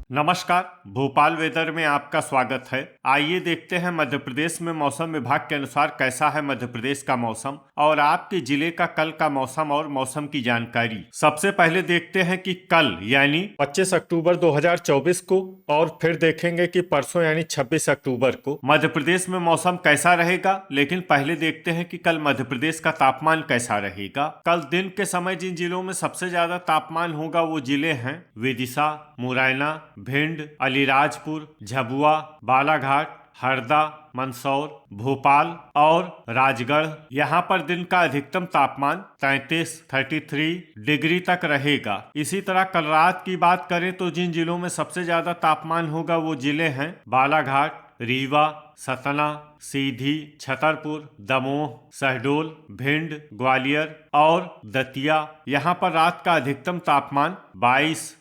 नमस्कार। भोपाल वेदर में आपका स्वागत है। आइए देखते हैं मध्य प्रदेश में मौसम विभाग के अनुसार कैसा है मध्य प्रदेश का मौसम और आपके जिले का कल का मौसम और मौसम की जानकारी। सबसे पहले देखते हैं कि कल यानी 25 अक्टूबर 2024 को और फिर देखेंगे कि परसों यानी 26 अक्टूबर को मध्य प्रदेश में मौसम कैसा रहेगा। लेकिन पहले देखते हैं कि कल मध्य प्रदेश का तापमान कैसा रहेगा। कल दिन के समय जिन जिलों में सबसे ज्यादा तापमान होगा वो जिले हैं विदिशा, मुरैना, भिंड, अलीराजपुर, झाबुआ, बालाघाट, हरदा, मंदसौर, भोपाल और राजगढ़। यहाँ पर दिन का अधिकतम तापमान 33 डिग्री तक रहेगा। इसी तरह कल रात की बात करें तो जिन जिलों में सबसे ज्यादा तापमान होगा वो जिले हैं बालाघाट, रीवा, सतना, सीधी, छतरपुर, दमोह, शहडोल, भिंड, ग्वालियर और दतिया। यहाँ पर रात का अधिकतम तापमान 22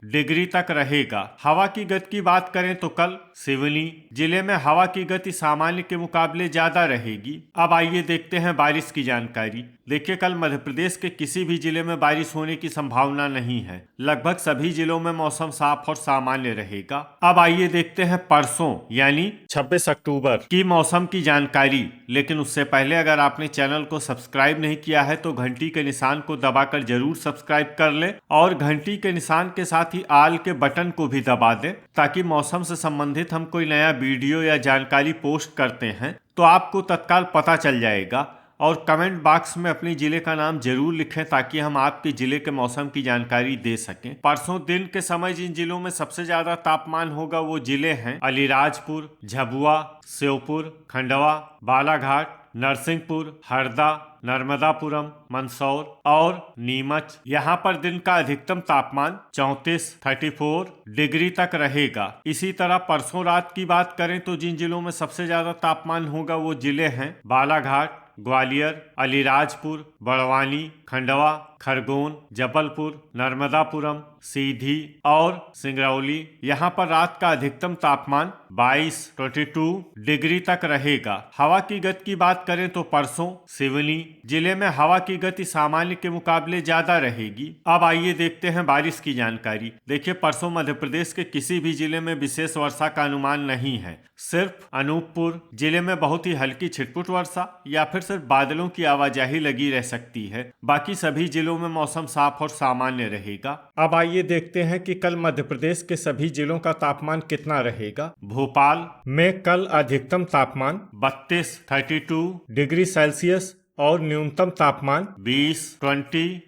डिग्री तक रहेगा। हवा की गति की बात करें तो कल सिवनी जिले में हवा की गति सामान्य के मुकाबले ज्यादा रहेगी। अब आइए देखते हैं बारिश की जानकारी। देखिए, कल मध्य प्रदेश के किसी भी जिले में बारिश होने की संभावना नहीं है। लगभग सभी जिलों में मौसम साफ और सामान्य रहेगा। अब आइए देखते हैं परसों यानी 26 अक्टूबर की मौसम की जानकारी। लेकिन उससे पहले अगर आपने चैनल को सब्सक्राइब नहीं किया है तो घंटी के निशान को दबाकर जरूर सब्सक्राइब कर ले और घंटी के निशान के साथ ही आल के बटन को भी दबा दें ताकि मौसम से संबंधित हम कोई नया वीडियो या जानकारी पोस्ट करते हैं तो आपको तत्काल पता चल जाएगा। और कमेंट बॉक्स में अपने जिले का नाम जरूर लिखें ताकि हम आपके जिले के मौसम की जानकारी दे सकें। परसों दिन के समय जिन जिलों में सबसे ज्यादा तापमान होगा वो जिले हैं अलीराजपुर, झाबुआ, श्योपुर, खंडवा, बालाघाट, नरसिंहपुर, हरदा, नर्मदापुरम, मंदसौर और नीमच। यहाँ पर दिन का अधिकतम तापमान 34 डिग्री तक रहेगा। इसी तरह परसों रात की बात करें तो जिन जिलों में सबसे ज्यादा तापमान होगा वो जिले हैं बालाघाट, ग्वालियर, अलीराजपुर, बड़वानी, खंडवा, खरगोन, जबलपुर, नर्मदापुरम, सीधी और सिंगरौली। यहाँ पर रात का अधिकतम तापमान 22 डिग्री तक रहेगा। हवा की गति की बात करें तो परसों सिवनी जिले में हवा की गति सामान्य के मुकाबले ज्यादा रहेगी। अब आइए देखते हैं बारिश की जानकारी। देखिए, परसों मध्य प्रदेश के किसी भी जिले में विशेष वर्षा का अनुमान नहीं है। सिर्फ अनूपपुर जिले में बहुत ही हल्की छिटपुट वर्षा या फिर सिर्फ बादलों की आवाजाही लगी रह सकती है। बाकी सभी जिलों में मौसम साफ और सामान्य रहेगा। अब आइए देखते हैं कि कल मध्य प्रदेश के सभी जिलों का तापमान कितना रहेगा। भोपाल में कल अधिकतम तापमान 32 डिग्री सेल्सियस और न्यूनतम तापमान 20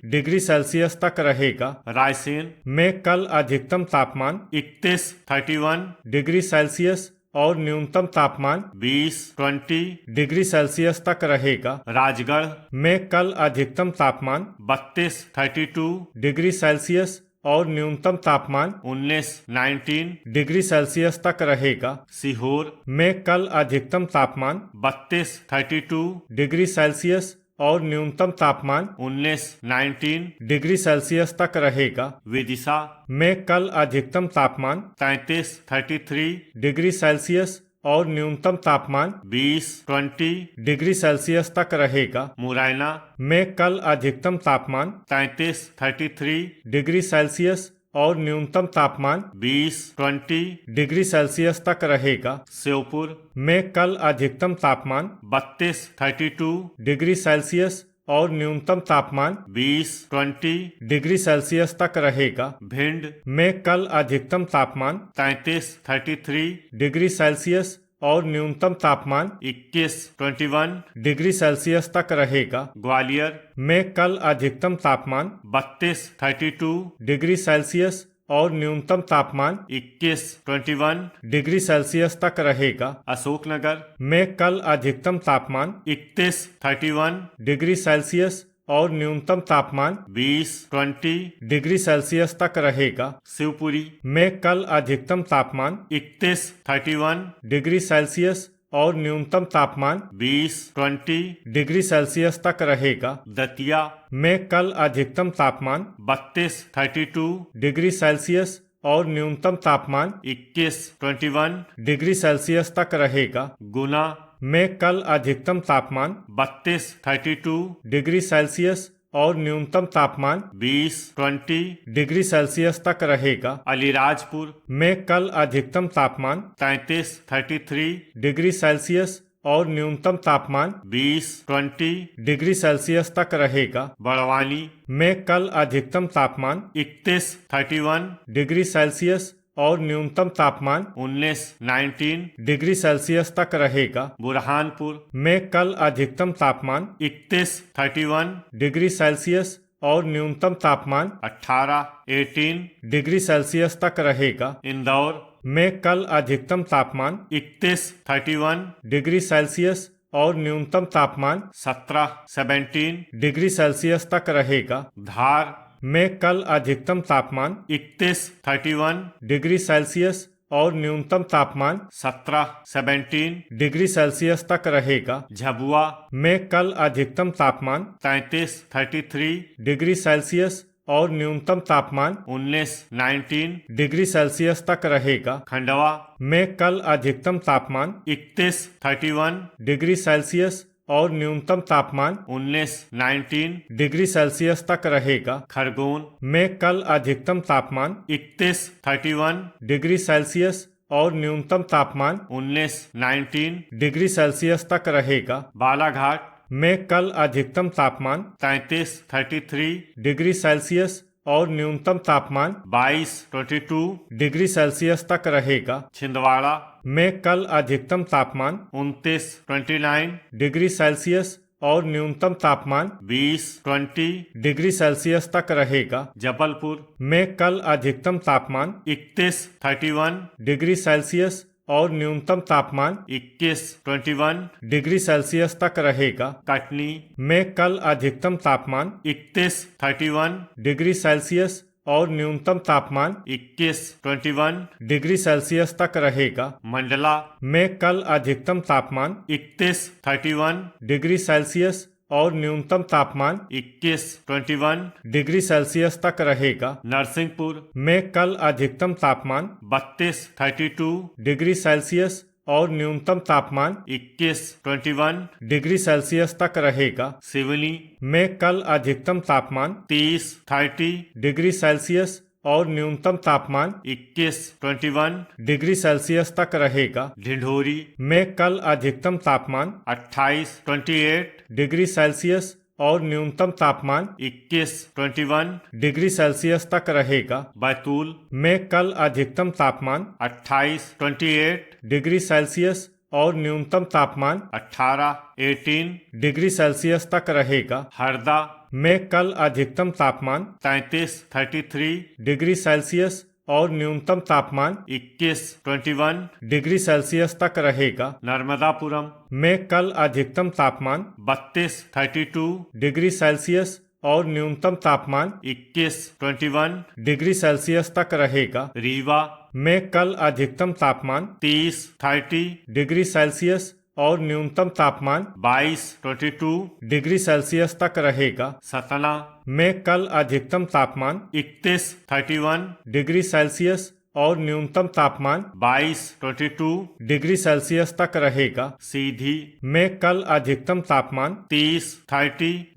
डिग्री सेल्सियस तक रहेगा। रायसेन में कल अधिकतम तापमान 31 डिग्री सेल्सियस और न्यूनतम तापमान 20 डिग्री सेल्सियस तक रहेगा। राजगढ़ में कल अधिकतम तापमान 32 डिग्री सेल्सियस और न्यूनतम तापमान 19 डिग्री सेल्सियस तक रहेगा। सीहोर में कल अधिकतम तापमान 32 डिग्री सेल्सियस और न्यूनतम तापमान 19 डिग्री सेल्सियस तक रहेगा। विदिशा में कल अधिकतम तापमान 33 डिग्री सेल्सियस और न्यूनतम तापमान 20 डिग्री सेल्सियस तक रहेगा। मुरैना में कल अधिकतम तापमान 33 डिग्री सेल्सियस और न्यूनतम तापमान 20 डिग्री सेल्सियस तक रहेगा। श्योपुर में कल अधिकतम तापमान 32 डिग्री सेल्सियस और न्यूनतम तापमान 20 डिग्री सेल्सियस तक रहेगा। भिंड में कल अधिकतम तापमान 33 डिग्री सेल्सियस और न्यूनतम तापमान 21 डिग्री सेल्सियस तक रहेगा। ग्वालियर में कल अधिकतम तापमान 32 डिग्री सेल्सियस और न्यूनतम तापमान 21 डिग्री सेल्सियस तक रहेगा। अशोकनगर में कल अधिकतम तापमान 31 डिग्री सेल्सियस और न्यूनतम तापमान 20 डिग्री सेल्सियस तक रहेगा। शिवपुरी में कल अधिकतम तापमान 31 डिग्री सेल्सियस और न्यूनतम तापमान 20 डिग्री सेल्सियस तक रहेगा। दतिया में कल अधिकतम तापमान 32 डिग्री सेल्सियस और न्यूनतम तापमान 21 डिग्री सेल्सियस तक रहेगा। गुना में कल अधिकतम तापमान 32 डिग्री सेल्सियस और न्यूनतम तापमान 20 डिग्री सेल्सियस तक रहेगा। अलीराजपुर में कल अधिकतम तापमान 33 डिग्री सेल्सियस और न्यूनतम तापमान 20 डिग्री सेल्सियस तक रहेगा। बड़वानी में कल अधिकतम तापमान 31 डिग्री सेल्सियस और न्यूनतम तापमान 19 डिग्री सेल्सियस तक रहेगा। बुरहानपुर में कल अधिकतम तापमान 31 डिग्री सेल्सियस और न्यूनतम तापमान 18 डिग्री सेल्सियस तक रहेगा। इंदौर में कल अधिकतम तापमान 31 डिग्री सेल्सियस और न्यूनतम तापमान 17 डिग्री सेल्सियस तक रहेगा। धार में कल अधिकतम तापमान 31 डिग्री सेल्सियस और न्यूनतम तापमान 17 डिग्री सेल्सियस तक रहेगा। झबुआ में कल अधिकतम तापमान 33 डिग्री सेल्सियस और न्यूनतम तापमान 19 डिग्री सेल्सियस तक रहेगा। खंडवा में कल अधिकतम तापमान 31 डिग्री सेल्सियस और न्यूनतम तापमान 19 डिग्री सेल्सियस तक रहेगा। खरगोन में कल अधिकतम तापमान 31 डिग्री सेल्सियस और न्यूनतम तापमान 19 डिग्री सेल्सियस तक रहेगा। बालाघाट में कल अधिकतम तापमान 33 डिग्री सेल्सियस और न्यूनतम तापमान 22 डिग्री सेल्सियस तक रहेगा। छिंदवाड़ा में कल अधिकतम तापमान 29 डिग्री सेल्सियस और न्यूनतम तापमान 20 डिग्री सेल्सियस तक रहेगा। जबलपुर में कल अधिकतम तापमान 31 डिग्री सेल्सियस और न्यूनतम तापमान 21 डिग्री सेल्सियस तक रहेगा। कटनी में कल अधिकतम तापमान 31 डिग्री सेल्सियस और न्यूनतम तापमान 21 डिग्री सेल्सियस तक रहेगा। मंडला में कल अधिकतम तापमान 31 डिग्री सेल्सियस और न्यूनतम तापमान 21 डिग्री सेल्सियस तक रहेगा। नरसिंहपुर में कल अधिकतम तापमान 32 डिग्री सेल्सियस और न्यूनतम तापमान 21 डिग्री सेल्सियस तक रहेगा। सिवनी में कल अधिकतम तापमान 30 डिग्री सेल्सियस और न्यूनतम तापमान 21 डिग्री सेल्सियस तक रहेगा। ढिंढोरी में कल अधिकतम तापमान 28 डिग्री सेल्सियस और न्यूनतम तापमान 21 डिग्री सेल्सियस तक रहेगा। बैतूल में कल अधिकतम तापमान 28 डिग्री सेल्सियस और न्यूनतम तापमान 18 डिग्री सेल्सियस तक रहेगा। हरदा में कल अधिकतम तापमान 33 डिग्री सेल्सियस और न्यूनतम तापमान 21 डिग्री सेल्सियस तक रहेगा। नर्मदापुरम में कल अधिकतम तापमान 32 डिग्री सेल्सियस और न्यूनतम तापमान 21 डिग्री सेल्सियस तक रहेगा। रीवा में कल अधिकतम तापमान 30 डिग्री सेल्सियस और न्यूनतम तापमान 22 डिग्री सेल्सियस तक रहेगा। सतना में कल अधिकतम तापमान 31 डिग्री सेल्सियस और न्यूनतम तापमान 22 डिग्री सेल्सियस तक रहेगा। सीधी में कल अधिकतम तापमान 30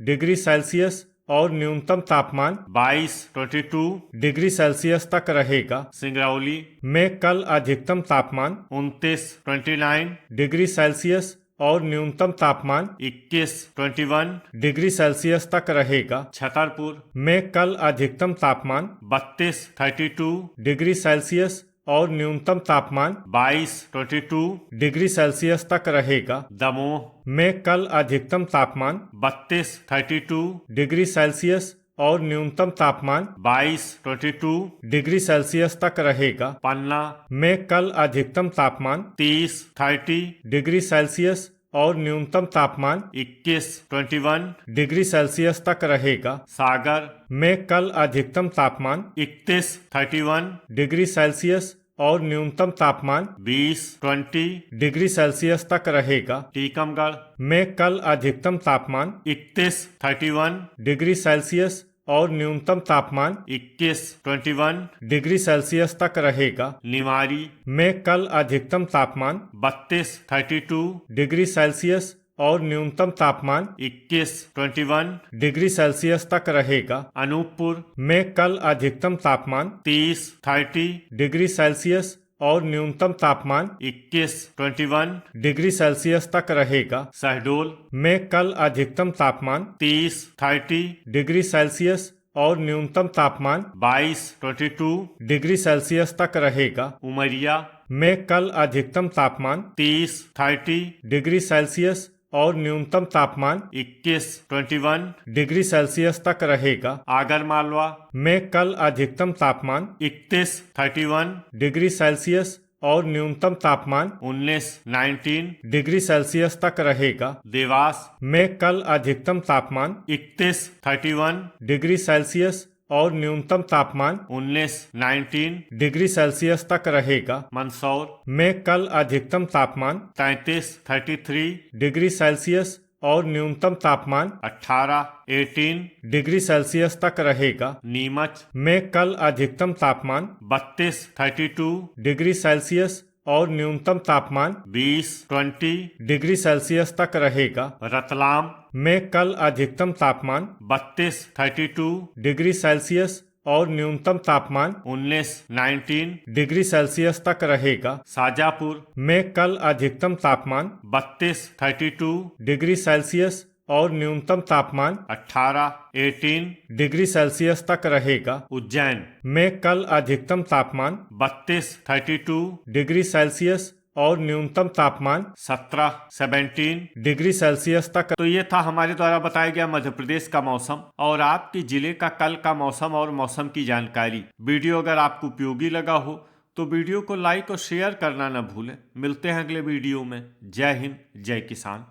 डिग्री सेल्सियस और न्यूनतम तापमान 22 डिग्री सेल्सियस तक रहेगा। सिंगरौली में कल अधिकतम तापमान 29 डिग्री सेल्सियस और न्यूनतम तापमान 21 डिग्री सेल्सियस तक रहेगा। छतरपुर में कल अधिकतम तापमान 32 डिग्री सेल्सियस और न्यूनतम तापमान 22 डिग्री सेल्सियस तक रहेगा। दमोह में कल अधिकतम तापमान 32 डिग्री सेल्सियस और न्यूनतम तापमान 22 डिग्री सेल्सियस तक रहेगा। पन्ना में कल अधिकतम तापमान 30 डिग्री सेल्सियस और न्यूनतम तापमान 21 डिग्री सेल्सियस तक रहेगा। सागर में कल अधिकतम तापमान 31 डिग्री सेल्सियस और न्यूनतम तापमान 20 डिग्री सेल्सियस तक रहेगा। टीकमगढ़ में कल अधिकतम तापमान 31 डिग्री सेल्सियस और न्यूनतम तापमान 21 डिग्री सेल्सियस तक रहेगा। निवाड़ी में कल अधिकतम तापमान 32 डिग्री सेल्सियस और न्यूनतम तापमान 21 डिग्री सेल्सियस तक रहेगा। अनूपपुर में कल अधिकतम तापमान 30 डिग्री सेल्सियस और न्यूनतम तापमान 21 डिग्री सेल्सियस तक रहेगा। शहडोल में कल अधिकतम तापमान 30 डिग्री सेल्सियस और न्यूनतम तापमान 22 डिग्री सेल्सियस तक रहेगा। उमरिया में कल अधिकतम तापमान 30 डिग्री सेल्सियस और न्यूनतम तापमान 21 डिग्री सेल्सियस तक रहेगा। आगरमालवा में कल अधिकतम तापमान 31 डिग्री सेल्सियस और न्यूनतम तापमान 19 डिग्री सेल्सियस तक रहेगा। देवास में कल अधिकतम तापमान 31 डिग्री सेल्सियस और न्यूनतम तापमान 19 डिग्री सेल्सियस तक रहेगा। मंदसौर में कल अधिकतम तापमान 33 डिग्री सेल्सियस और न्यूनतम तापमान 18 डिग्री सेल्सियस तक रहेगा। नीमच में कल अधिकतम तापमान 32 डिग्री सेल्सियस और न्यूनतम तापमान 20 डिग्री सेल्सियस तक रहेगा। रतलाम में कल अधिकतम तापमान 32 डिग्री सेल्सियस और न्यूनतम तापमान 19 डिग्री सेल्सियस तक रहेगा। शाजापुर में कल अधिकतम तापमान 32 डिग्री सेल्सियस और न्यूनतम तापमान 18 डिग्री सेल्सियस तक रहेगा। उज्जैन में कल अधिकतम तापमान 32 डिग्री सेल्सियस और न्यूनतम तापमान 17 डिग्री सेल्सियस तक। तो ये था हमारे द्वारा बताया गया मध्य प्रदेश का मौसम और आपके जिले का कल का मौसम और मौसम की जानकारी। वीडियो अगर आपको उपयोगी लगा हो तो वीडियो को लाइक और शेयर करना न भूलें। मिलते हैं अगले वीडियो में। जय हिंद, जय किसान।